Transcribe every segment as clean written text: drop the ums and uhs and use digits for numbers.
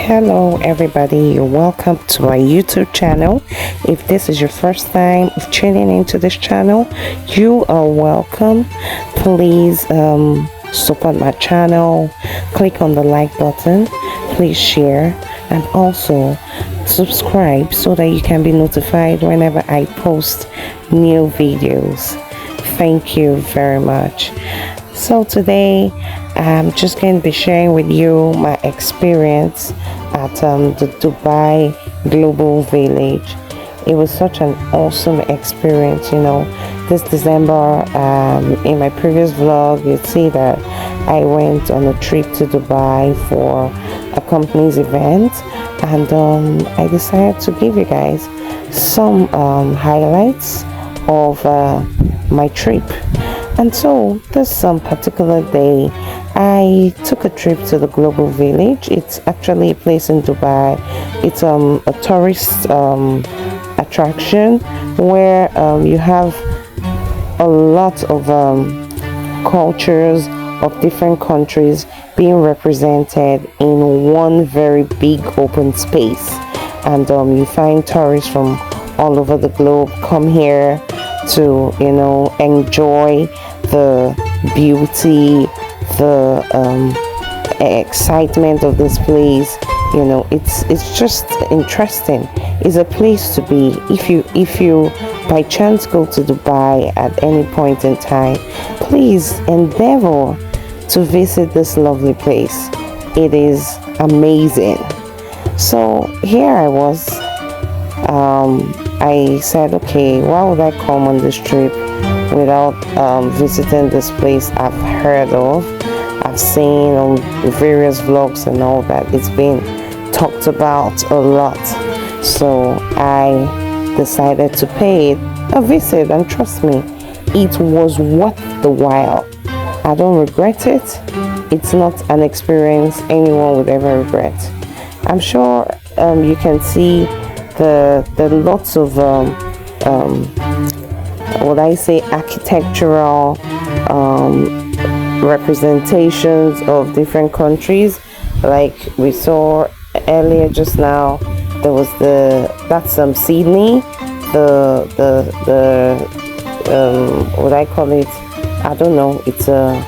Hello everybody, you're welcome to my YouTube channel. If this is your first time tuning into this channel, you are welcome. Please support my channel, click on the like button, please share, and also subscribe so that you can be notified whenever I post new videos. Thank you very much. So today I'm just going to be sharing with you my experience at the Dubai Global Village. It was such an awesome experience. This December, in my previous vlog, you'd see that I went on a trip to Dubai for a company's event, and I decided to give you guys some highlights of my trip. And so this particular day, I took a trip to the Global Village. It's actually a place in Dubai. It's a tourist attraction where you have a lot of cultures of different countries being represented in one very big open space. And you find tourists from all over the globe come here to enjoy the beauty, the excitement of this place. It's just interesting. It's a place to be. If you by chance go to Dubai at any point in time, please endeavor to visit this lovely place. It is amazing. So here I was. I said, okay, why would I come on this trip without visiting this place I've heard of, I've seen on various vlogs and all that. It's been talked about a lot. So I decided to pay it a visit, and trust me, it was worth the while. I don't regret it. It's not an experience anyone would ever regret. I'm sure you can see the lots of architectural representations of different countries. Like we saw earlier just now, there was that's Sydney, what I call it, I don't know, it's a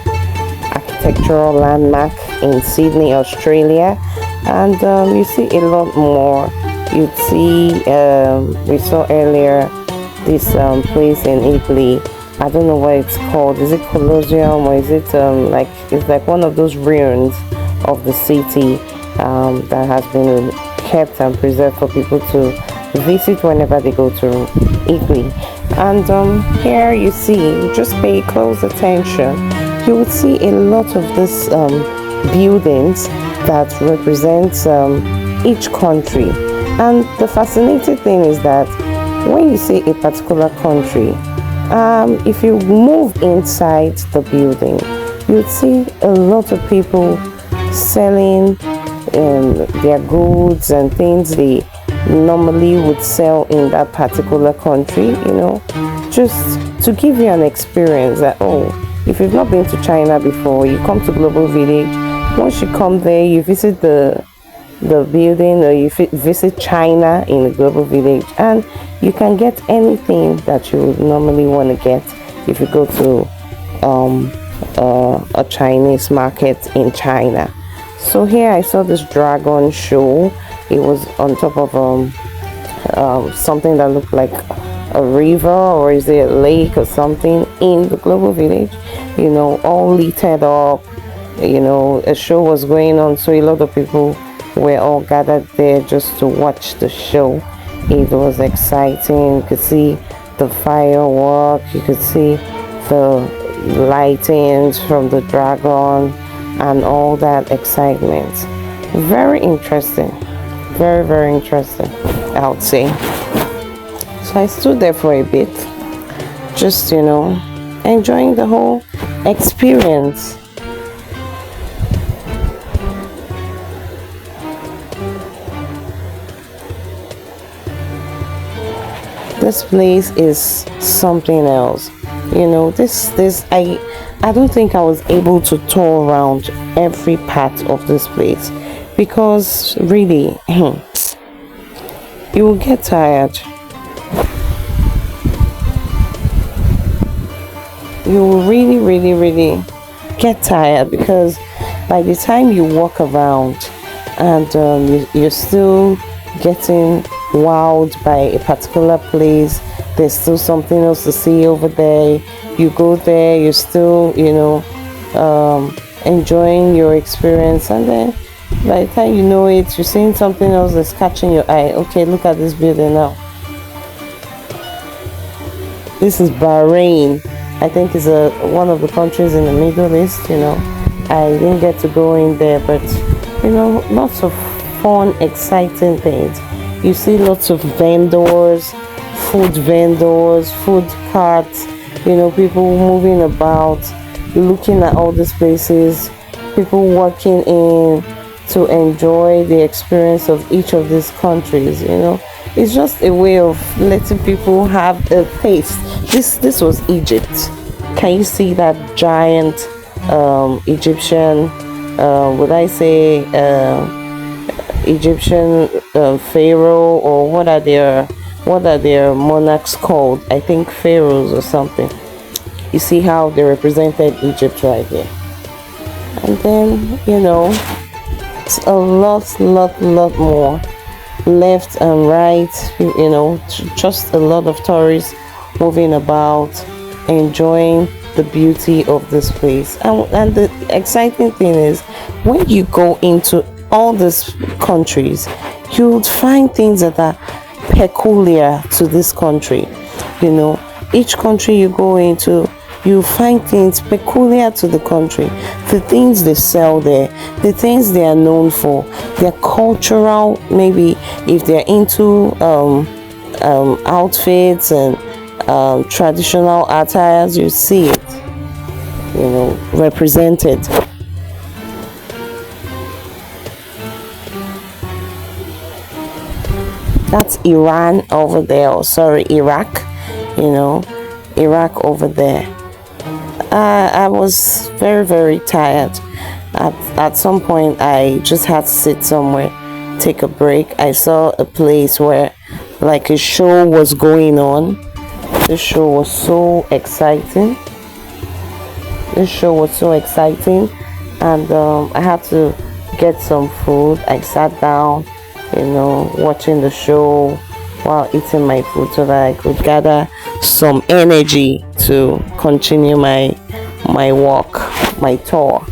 architectural landmark in Sydney, Australia. And you see a lot more. You'd see, we saw earlier this place in Italy. I don't know what it's called. Is it Colosseum, or is it it's like one of those ruins of the city that has been kept and preserved for people to visit whenever they go to Italy. And here you see, just pay close attention, you would see a lot of these buildings that represents each country. And the fascinating thing is that when you see a particular country, if you move inside the building, you'd see a lot of people selling their goods and things they normally would sell in that particular country, just to give you an experience that, if you've not been to China before, you come to Global Village. Once you come there, you visit the building, or you visit China in the Global Village, and you can get anything that you would normally want to get if you go to a Chinese market in China. So here I saw this dragon show. It was on top of something that looked like a river, or is it a lake or something, in the Global Village, all lit up. A show was going on, so a lot of people were all gathered there just to watch the show. It was exciting. You could see the firework, you could see the lightings from the dragon and all that excitement. Very interesting, very, very interesting, I would say. So I stood there for a bit, just enjoying the whole experience. This place is something else. I don't think I was able to tour around every part of this place. because really you will get tired. You will really get tired, because by the time you walk around and you're still getting wowed by a particular place, there's still something else to see over there. You go there, you're still, enjoying your experience, and then by the time you know it, you're seeing something else that's catching your eye. Okay, look at this building now. This is Bahrain. I think it's one of the countries in the Middle East. I didn't get to go in there, but lots of fun, exciting things. You see lots of vendors, food carts, people moving about, looking at all these places, people walking in to enjoy the experience of each of these countries. It's just a way of letting people have a taste. This was Egypt. Can you see that giant Egyptian, would I say Egyptian pharaoh, or what are their monarchs called? I think pharaohs or something. You see how they represented Egypt right there. And then it's a lot more left and right. Just a lot of tourists moving about, enjoying the beauty of this place. And the exciting thing is, when you go into all these countries, you'll find things that are peculiar to this country. Each country you go into, you find things peculiar to the country, the things they sell there, the things they are known for, their cultural, maybe if they're into outfits and traditional attires, you see it represented. That's Iran over there, or sorry, Iraq. Iraq over there. I was very tired. At some point, I just had to sit somewhere, take a break. I saw a place where like a show was going on. This show was so exciting. And I had to get some food. I sat down, watching the show while eating my food, so that I could gather some energy to continue my walk, my tour.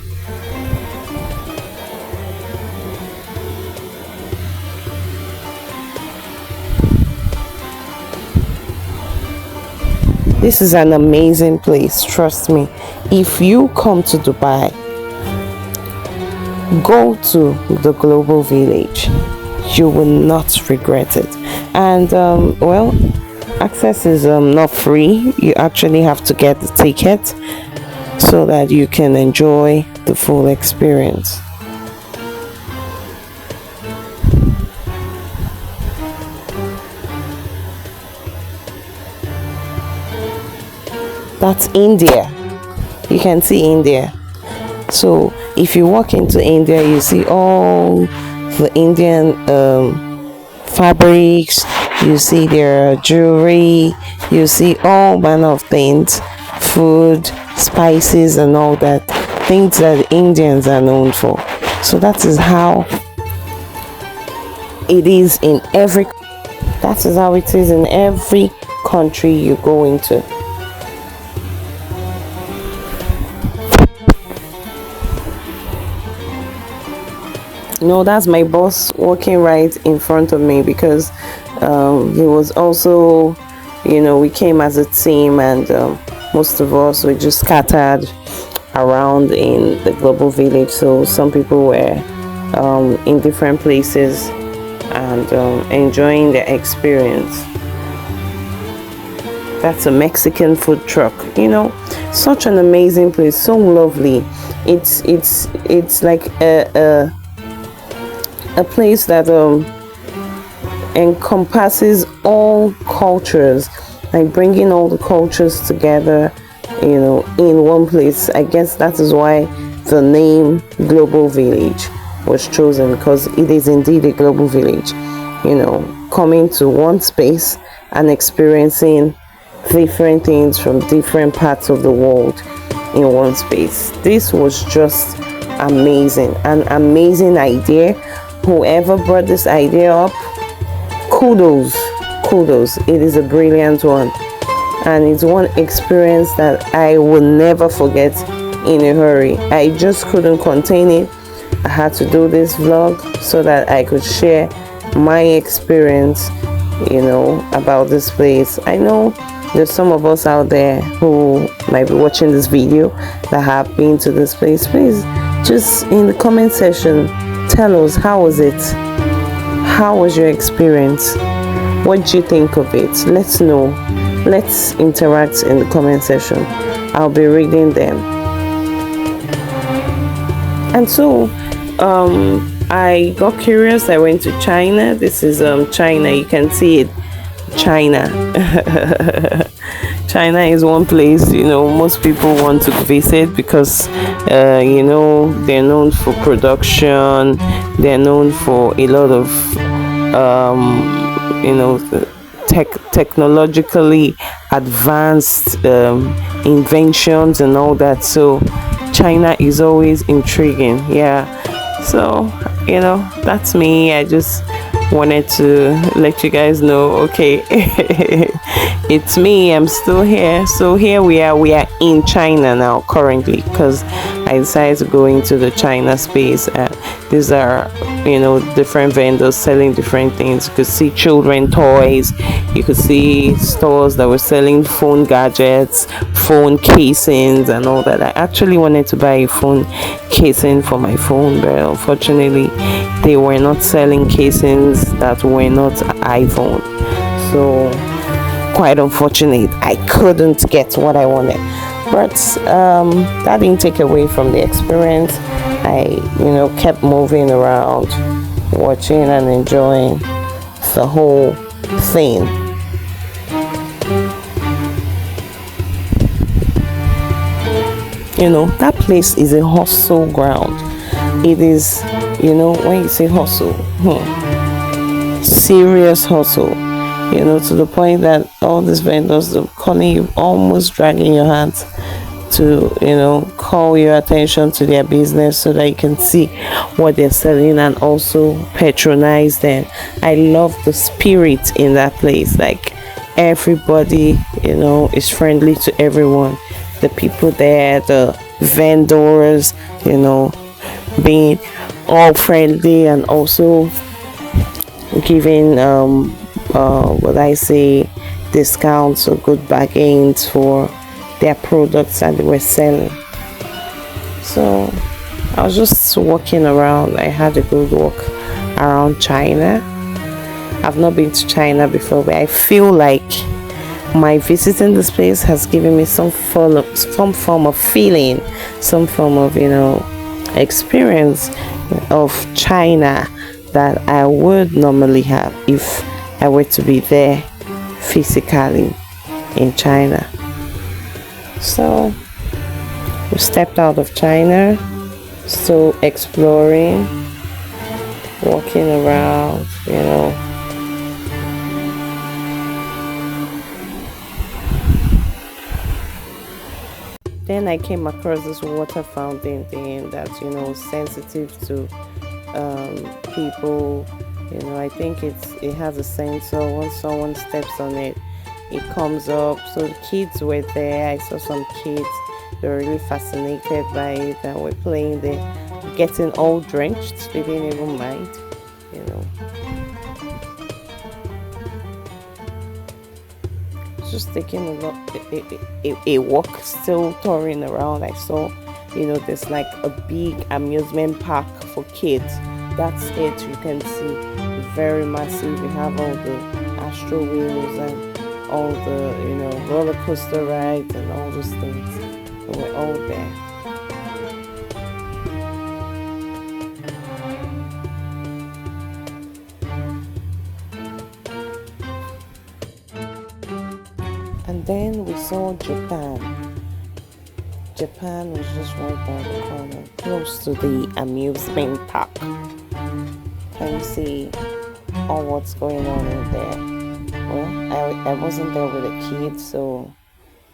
This is an amazing place, trust me. If you come to Dubai, go to the Global Village. You will not regret it. And access is not free. You actually have to get the ticket so that you can enjoy the full experience. That's India. You can see India. So if you walk into India, you see all the Indian fabrics, you see their jewelry, you see all manner of things, food, spices and all that, things that the Indians are known for. So that is how it is in every country you go into. No, that's my boss walking right in front of me, because he was also, we came as a team, and most of us were just scattered around in the Global Village. So some people were in different places and enjoying the experience. That's a Mexican food truck. Such an amazing place, so lovely. It's like a place that encompasses all cultures, like bringing all the cultures together, in one place. I guess that is why the name Global Village. was chosen because it is indeed a global village. Coming to one space and experiencing different things from different parts of the world in one space. This was just amazing, an amazing idea. Whoever brought this idea up, kudos, kudos. It is a brilliant one, and it's one experience that I will never forget in a hurry. I just couldn't contain it. I had to do this vlog so that I could share my experience, about this place. I know there's some of us out there who might be watching this video that have been to this place. Please, just in the comment section, tell us, how was it? How was your experience? What did you think of it? Let's know. Let's interact in the comment section. I'll be reading them. And so I got curious. I went to China. This is China. You can see it. China. China is one place most people want to visit because they're known for production. They're known for a lot of technologically advanced inventions and all that. So China is always intriguing. Yeah, so that's me. I just wanted to let you guys know, okay, it's me, I'm still here. So here we are in China now currently, because I decided to go into the China space. These are different vendors selling different things. You could see children toys, you could see stores that were selling phone gadgets, phone casings and all that. I actually wanted to buy a phone casing for my phone, but unfortunately they were not selling casings that were not iPhone. So quite unfortunate, I couldn't get what I wanted, but that didn't take away from the experience. I kept moving around, watching and enjoying the whole thing. That place is a hustle ground. It is, when you say hustle, serious hustle, to the point that all these vendors are calling you, almost dragging your hands to call your attention to their business so that you can see what they're selling and also patronize them. I love the spirit in that place. Like, everybody is friendly to everyone. The people there, the vendors, being all friendly and also giving discounts or good bargains for their products that they were selling. So I was just walking around. I had a good walk around China. I've not been to China before, but I feel like my visiting this place has given me some form of feeling, some form of experience of China that I would normally have if I were to be there physically in China. So we stepped out of China, still exploring, walking around, Then I came across this water fountain thing that's sensitive to people. I think it has a sensor. Once someone steps on it, it comes up. So the kids were there. I saw some kids. They were really fascinated by it and were playing there, getting all drenched. They didn't even mind. Just taking a walk, still touring around. I saw there's like a big amusement park for kids. That's it. You can see, very massive. You have all the astro wheels and all the roller coaster rides and all those things. And we're all there. And then we saw Japan. Japan was just right by the corner, close to the amusement park. Can you see all what's going on in there? Well, I wasn't there with a kid, so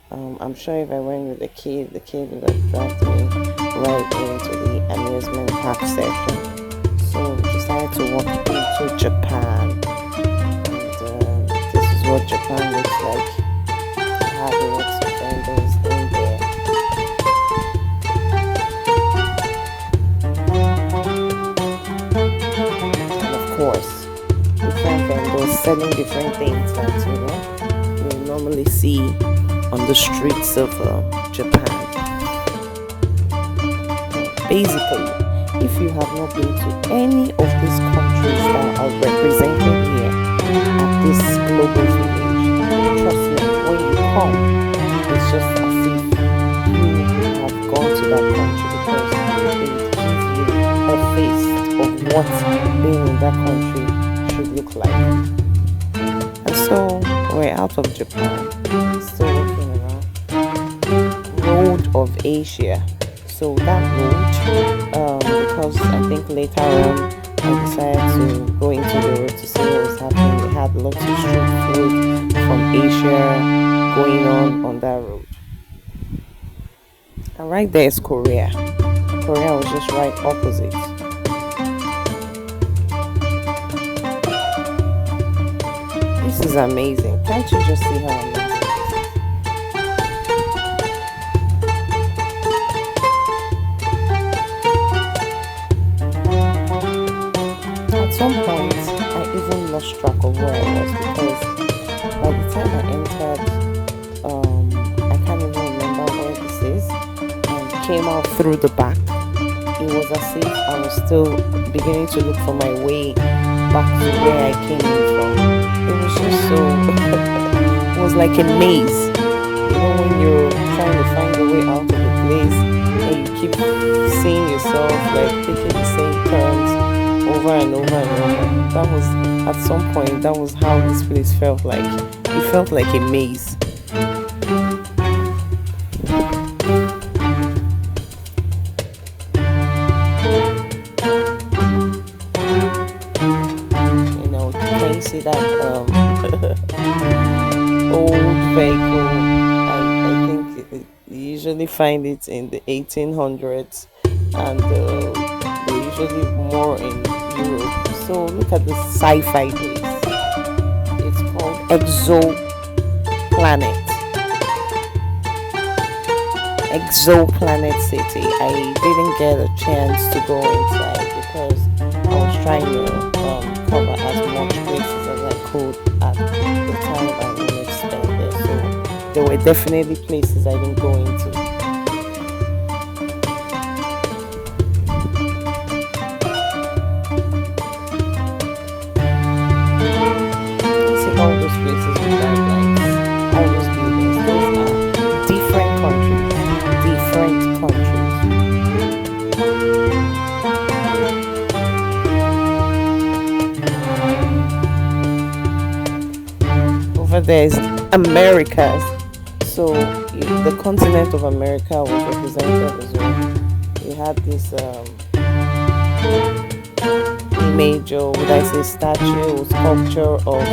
I'm sure if I went with the kid would have dragged me right into the amusement park section. So we decided to walk into Japan, and this is what Japan looks like. I had lots of vendors in there. And of course, different vendors selling different things that you normally see on the streets of Japan. Basically, if you have not been to any of these countries that are represented here at this global village, trust me, when you come, it's just as if you have gone to that country because they give you a taste of what being in that country should look like. And so we're out of Japan, still looking around. Road of Asia. So that road, because I think later on I decided to go into the road to see what was happening. They had lots of street food from Asia going on that road. And right there is Korea. Korea was just right opposite. This is amazing. Can't you just see how amazing this is? At some point, I even lost track of where I was because by the time I entered, I can't even remember where this is, and came out through the back. It was as if I was still beginning to look for my way back to where I came in from. It was just so, it was like a maze. You know, when you're trying to find a way out of the place and you keep seeing yourself like taking the same turns over and over and over. That was, at some point, that was how this place felt like. It felt like a maze. Can you see that old vehicle? I think you usually find it in the 1800s, and they're usually more in Europe. So look at this sci-fi place. It's called Exoplanet City. I didn't get a chance to go inside because I was trying to cover as much places as I could at the time I wanted to spend there. So there were definitely places I didn't go into. See all those places with that lights, all those buildings. Those are different countries. Over there is Americas. So the continent of America was represented as well. We had this image, or would I say statue or sculpture of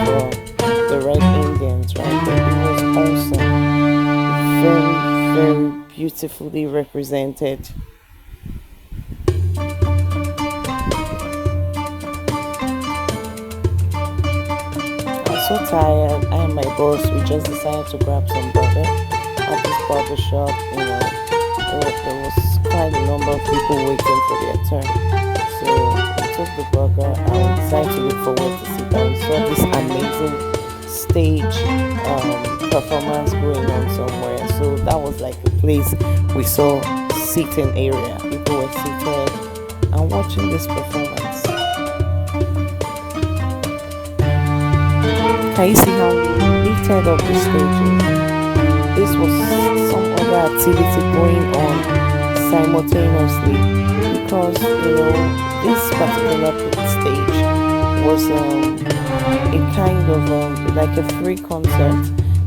the Red Indians right there. It was awesome. Very, very beautifully represented. So tired. I and my boss, we just decided to grab some burger at this barber shop. You know, there was quite a number of people waiting for their turn. So we took the burger and we decided to look forward to sit down. We saw this amazing stage performance going on somewhere. So that was like the place we saw seating area. People were seated and watching this performance. Can you see how we lifted up the stages? This was some other activity going on simultaneously because this particular stage was a kind of like a free concert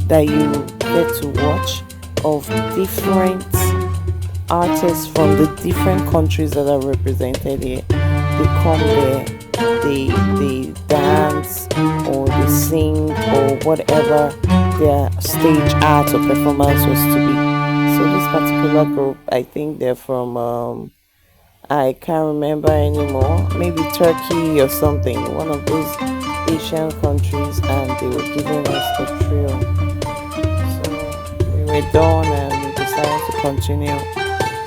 that you get to watch of different artists from the different countries that are represented here. They come there, they dance or they sing or whatever their stage art or performance was to be. So this particular group, I think they're from I can't remember anymore. Maybe Turkey or something, one of those Asian countries, and they were giving us a thrill. So we were done and we decided to continue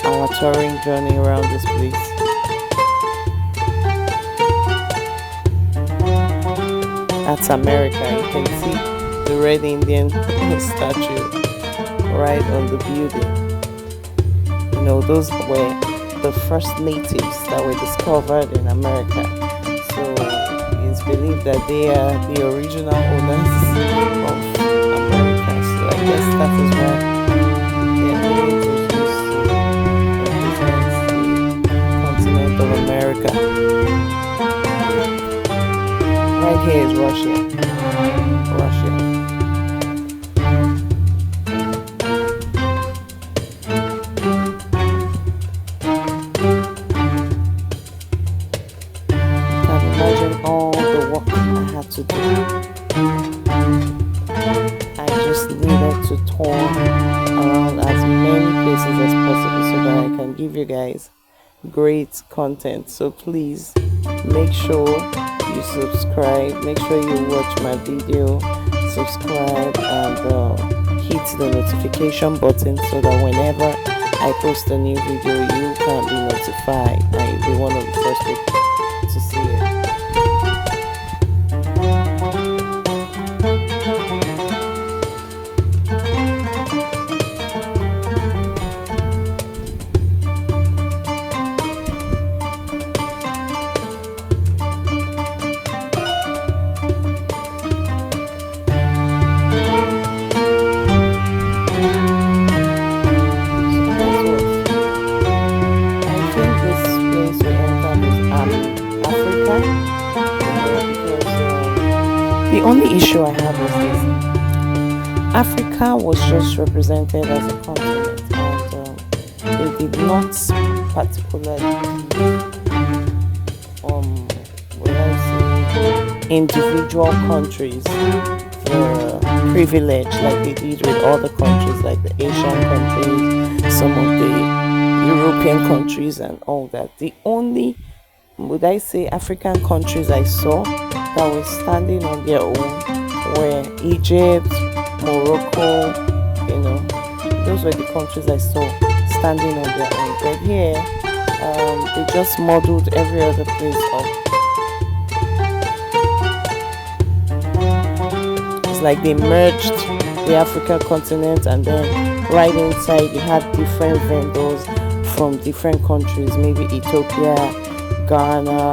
our touring journey around this place. That's America. You can see the red Indian statue right on the building. You know, those were the first natives that were discovered in America. So it's believed that they are the original owners of America. So I guess that is why their image was used to represent the continent of America. Right here is Russia. Russia. To do. I just needed to tour around as many places as possible so that I can give you guys great content. So please make sure you subscribe, make sure you watch my video, subscribe and hit the notification button so that whenever I post a new video you can be notified and you'll be one of the first people to see it. The only issue I have is this: Africa was just represented as a continent, and they did not particularly what I say, individual countries the privilege like they did with other countries, like the Asian countries, some of the European countries, and all that. The only, would I say, African countries I saw that were standing on their own were Egypt, Morocco, you know, those were the countries I saw standing on their own. But here, they just modeled every other place up. It's like they merged the African continent, and then right inside they had different vendors from different countries, maybe Ethiopia, Ghana,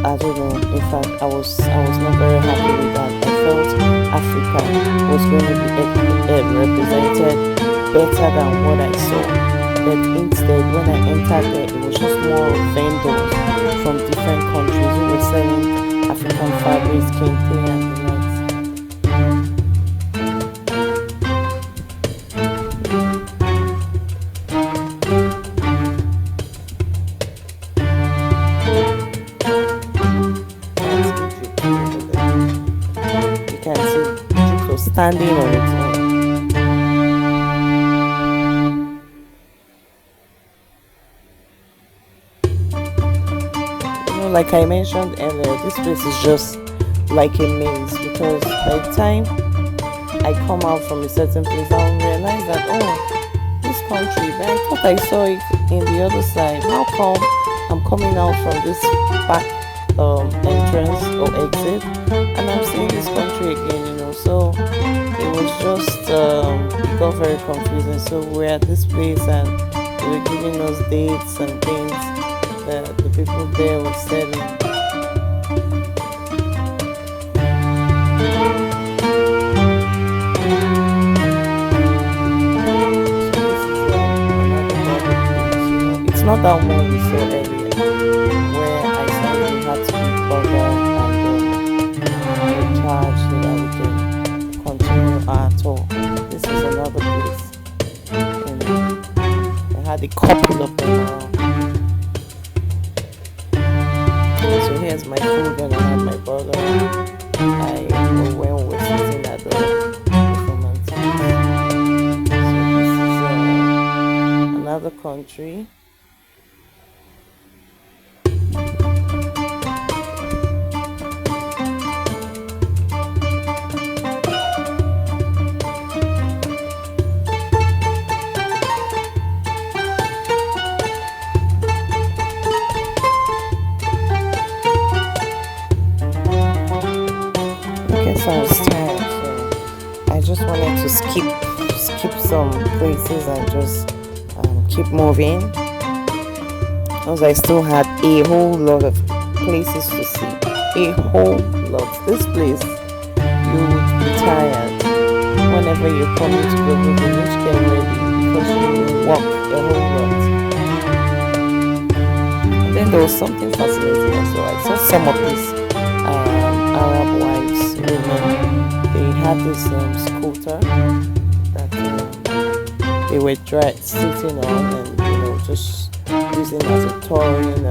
I don't know. In fact, I was not very happy with that. I felt Africa was going to be represented better than what I saw. But instead, when I entered there, it was just more of vendors from different countries who were selling African fabrics, kente, and the likes. Standing on its own. You know, like I mentioned earlier, this place is just like a maze, because by the time I come out from a certain place, I'll realize that, oh, this country, but I thought I saw it in the other side. How come I'm coming out from this back entrance or exit and I'm seeing this country again, you know? So it was just it got very confusing. So we're at this place and they were giving us dates and things that the people there were selling. It's not that one we saw earlier, where I said we had to be covered and recharged so that we can continue our tour. This is another had a couple of them around. So here's my food when I had my burger. When we were sitting at the performance. So this is another country. So I was tired, so I just wanted to skip some places and just keep moving, because I still had a whole lot of places to see. A whole lot. This place, you would be tired whenever you're coming to the village. Get ready because you walk a whole lot. And then there was something fascinating. So I saw some of these Arab wives, women. They had this scooter that they were sitting on, and just using as a touring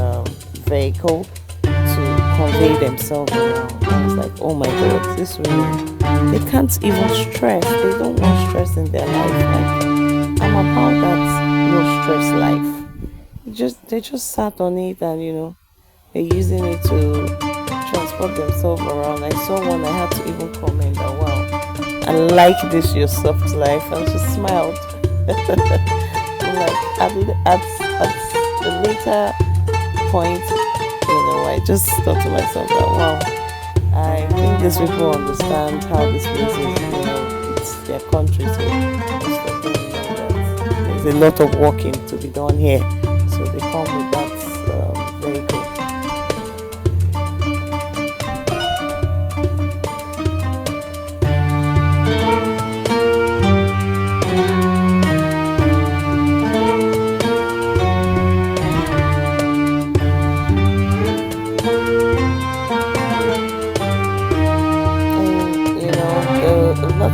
vehicle to convey themselves around. I was like, oh my god, these women, they can't even stress. They don't want stress in their life. Like, I'm about that no stress life. They just sat on it, and they're using it to transport themselves around. I saw one, I had to even comment that, wow, I like this your soft life, and she smiled. Like at the later point, I just thought to myself that, wow, I think these people understand how this place is. It's their country, so most of them that there's a lot of walking to be done here, so they come with that vehicle.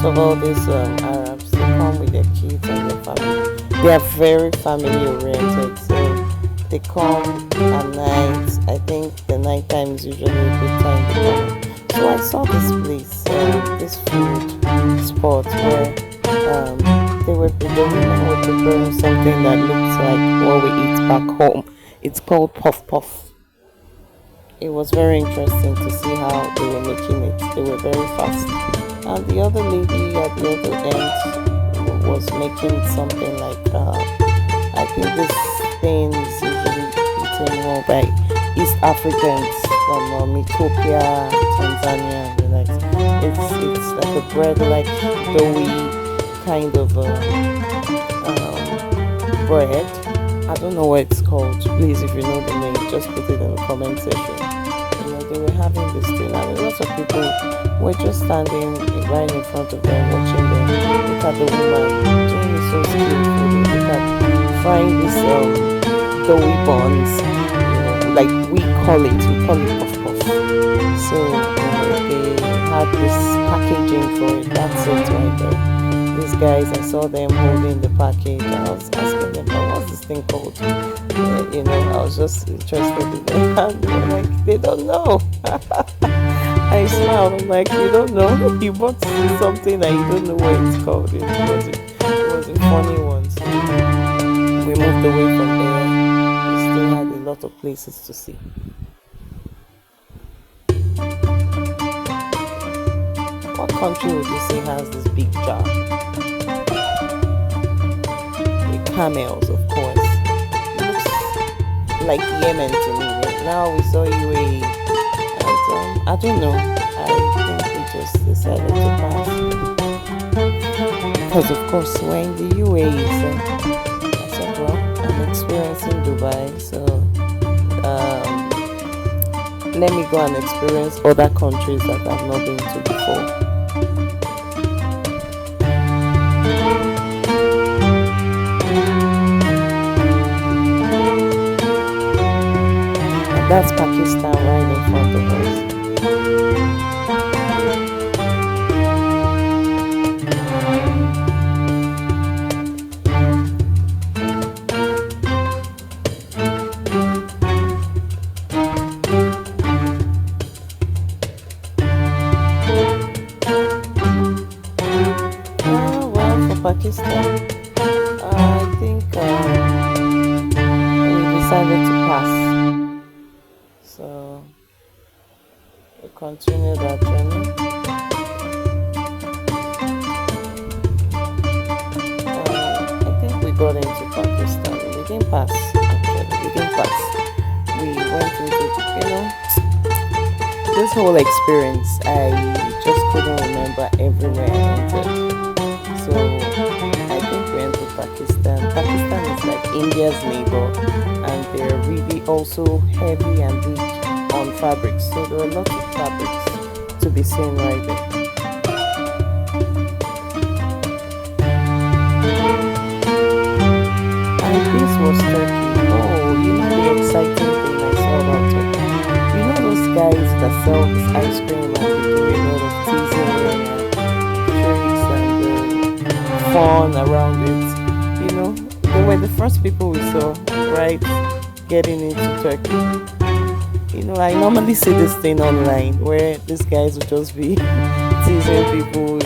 Of all these Arabs, they come with their kids and their family. They are very family oriented, so they come at night. I think the night time is usually a good time to come. So I saw this place, this food spot where the women were preparing something that looks like what we eat back home. It's called puff puff. It was very interesting to see how they were making it. They were very fast. And the other lady at the other end was making something like, I think this thing is usually eaten more by East Africans from Ethiopia, Tanzania, and the likes. It's like a bread, like doughy kind of bread. I don't know what it's called. Please, if you know the name, just put it in the comment section. They were having this thing, and lots of people were just standing right in front of them, watching them. Look at the woman doing it so skillfully. Look at frying this doughy buns, like we call it puff puff. So they had this packaging for it. That's it right there. These guys, I saw them holding the package. I was asking them, what's this thing called? I was just interested in them. And they were like, they don't know. I smiled. I'm like, you don't know? You bought something and you don't know what it's called. It was a funny one. So we moved away from there. We still had a lot of places to see. What country would you say has this big jar? The camels, of course. Like Yemen to me. Now we saw UAE, and I don't know. I think we just decided to pass because, of course, we're in the UAE. So I said, well, I'm experiencing Dubai, so let me go and experience other countries that I've not been to before. That's Pakistan right in front of us. Pakistan. I think we decided to pass, so we continued our journey. I think we got into Pakistan. We didn't pass, actually. We didn't pass. We went into, this whole experience. I just couldn't remember everywhere I entered. So I think we entered Pakistan. Pakistan is like India's neighbor, and they're really also heavy and big on fabrics. So there are lots of fabrics to be seen right there. And this was Turkey. Oh, the exciting thing I saw about Turkey. Those guys that sell this ice cream and they do a lot of teasing and tricks and fun around it. They were the first people we saw, right, getting into Turkey. I normally see this thing online where these guys will just be teasing people.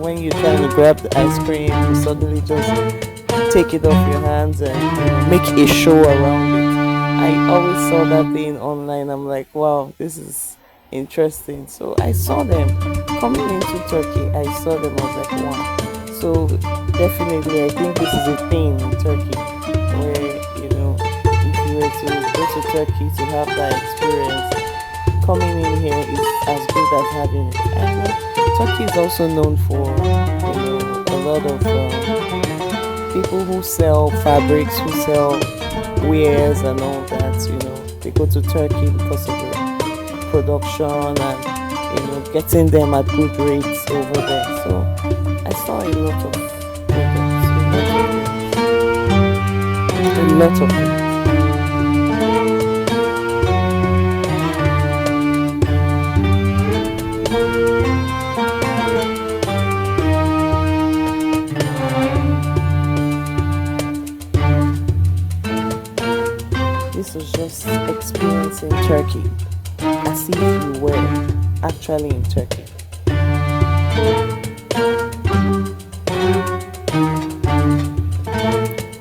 When you're trying to grab the ice cream, you suddenly just take it off your hands and make a show around it. I always saw that thing online. I'm like, wow, this is interesting. So I saw them coming into Turkey. I saw them. I was like, wow. So definitely, I think this is a thing in Turkey where if you were to go to Turkey to have that experience, coming in here is as good as having it. And Turkey is also known for a lot of people who sell fabrics, who sell wares and all that. They go to Turkey because of the production and getting them at good rates over there. So I saw a lot of products, a lot of things. This was just experiencing Turkey as if you were actually in Turkey.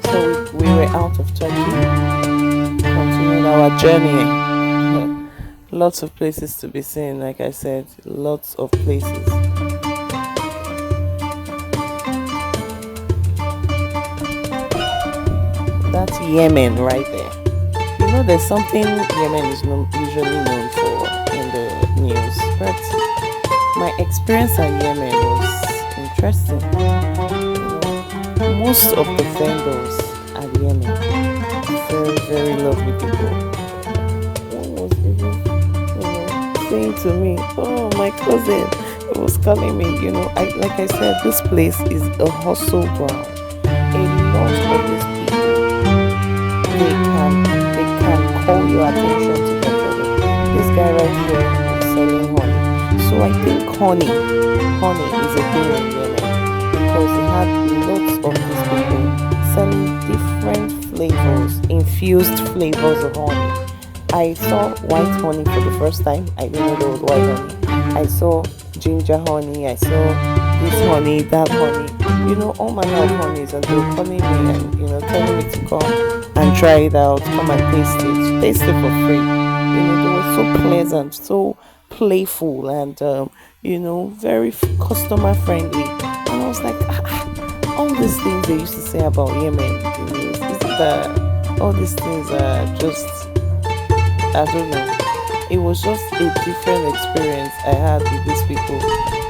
So we were out of Turkey, continued our journey. Lots of places to be seen, like I said, lots of places. That's Yemen right there. There's something Yemen is usually known for in the news, but my experience at Yemen was interesting. Most of the vendors at Yemen, very, very lovely people. One was even, saying to me, "Oh, my cousin," was calling me. Like I said, this place is a hustle ground. A lot of these people, they can call your attention to their product. This guy right here is selling honey. So I think honey is a thing in Yemen because they have lots of these people selling different flavors, infused flavors of honey. I saw white honey for the first time. I didn't know there was white honey. I saw ginger honey. I saw this honey, that honey. All manner of honeys, and they were calling me and telling me to come and try it out, come and taste it for free. They were so pleasant, so playful, and very customer friendly. And I was like, all these things they used to say about Yemen, is it that all these things are just, I don't know. It was just a different experience I had with these people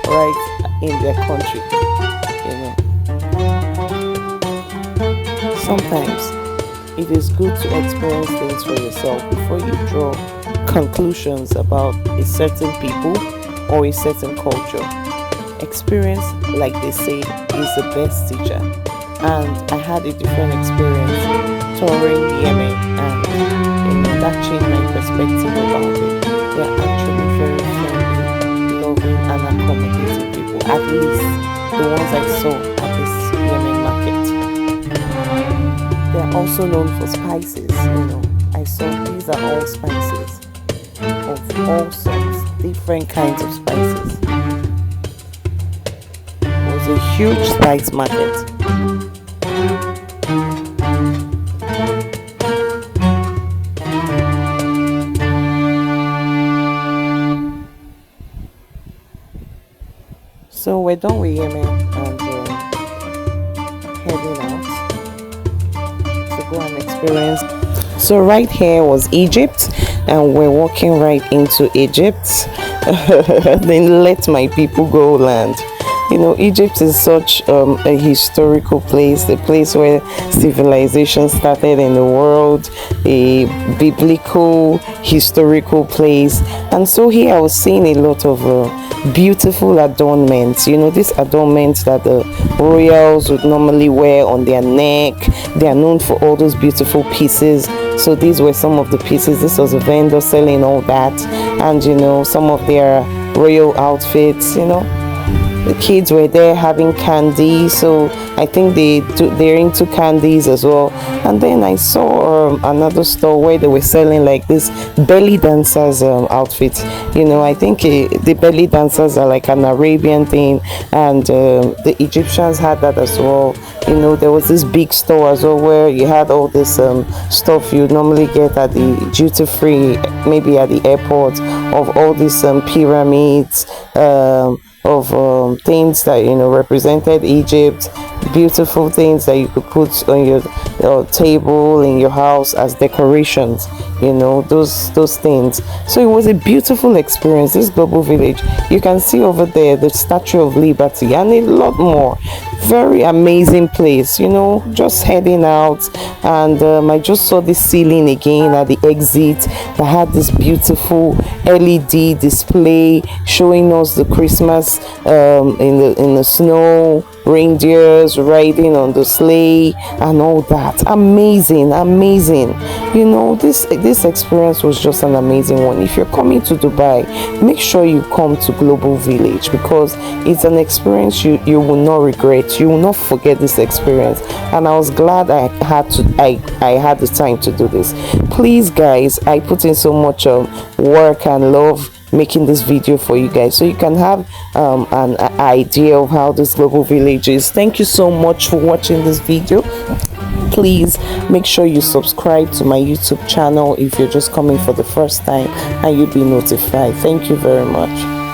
right in their country. Sometimes it is good to experience things for yourself before you draw conclusions about a certain people or a certain culture. Experience, like they say, is the best teacher. And I had a different experience touring Yemen, and that changed my perspective about it. They're actually very friendly, loving, and accommodating people. At least the ones I saw at this Yemen market. They're also known for spices. I saw these are all spices of all sorts, different kinds of spices. It was was a huge spice market. So we're done with Yemen and heading out to go and experience. So right here was Egypt, and we're walking right into Egypt. Then let my people go land. You know, Egypt is such a historical place, the place where civilization started in the world, a biblical, historical place. And so here I was seeing a lot of beautiful adornments. You know, these adornments that the royals would normally wear on their neck. They are known for all those beautiful pieces. So these were some of the pieces. This was a vendor selling all that, and you know, some of their royal outfits. You know, the kids were there having candy, so I think they're into candies as well. And then I saw another store where they were selling like this belly dancers outfits. You know, I think the belly dancers are like an Arabian thing, and the Egyptians had that as well. You know, there was this big store as well where you had all this stuff you normally get at the duty free, maybe at the airport, of all these pyramids, of things that, you know, represented Egypt, beautiful things that you could put on your table in your house as decorations, you know, those things. So it was a beautiful experience. This global village, you can see over there the Statue of Liberty and a lot more. Very amazing place, you know. Just heading out, and I just saw this ceiling again at the exit that had this beautiful LED display showing us the Christmas in the snow, reindeers riding on the sleigh and all that. Amazing. You know, this experience was just an amazing one. If you're coming to Dubai, make sure you come to Global Village, because it's an experience you will not regret. You will not forget this experience, and I was glad I had the time to do this. Please guys, I put in so much work and love making this video for you guys, so you can have an idea of how this global village is. Thank you so much for watching this video. Please make sure you subscribe to my YouTube channel if you're just coming for the first time, and you'll be notified. Thank you very much.